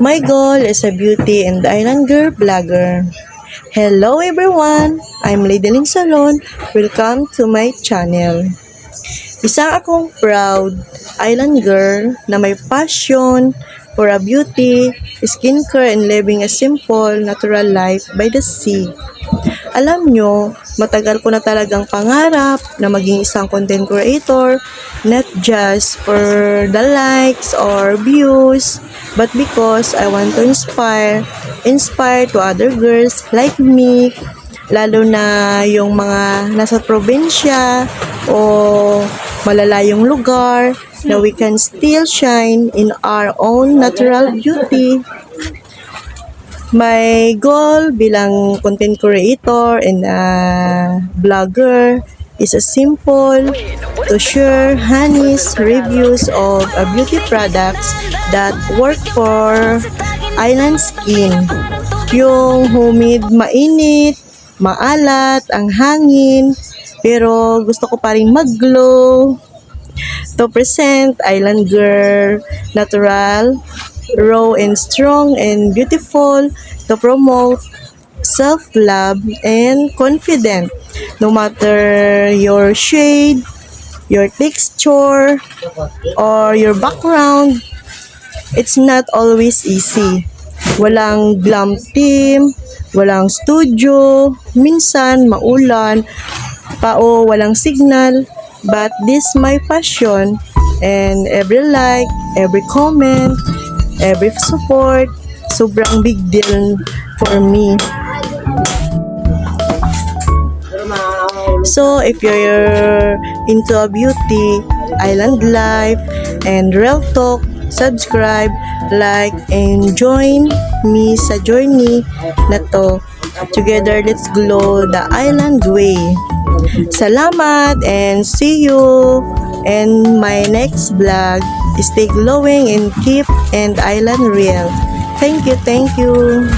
My goal is a beauty and island girl vlogger. Hello everyone! I'm Lady Lynn Salon. Welcome to my channel. Isa akong proud island girl na may passion for a beauty, skincare, and living a simple, natural life by the sea. Alam nyo, matagal ko na talagang pangarap na maging isang content creator, not just for the likes or views, but because I want to inspire to other girls like me, lalo na yung mga nasa probinsya o malalayong lugar, na we can still shine in our own natural beauty. My goal bilang content creator and vlogger is a simple to share honest reviews of beauty products that work for island skin. Yung humid, mainit, maalat, ang hangin, pero gusto ko pa rin mag-glow. To present island girl, natural, raw and strong and beautiful, to promote self-love and confident. No matter your shade, your texture, or your background, it's not always easy. Walang glam team, walang studio, minsan maulan, walang signal, but this my passion, and every like, every comment, every support, sobrang big deal for me. So, if you're into a beauty, island life, and real talk, subscribe, like, and join me sa journey na to. Together, let's glow the island way. Salamat and see you in my next vlog. Stay glowing and keep and island real. Thank you.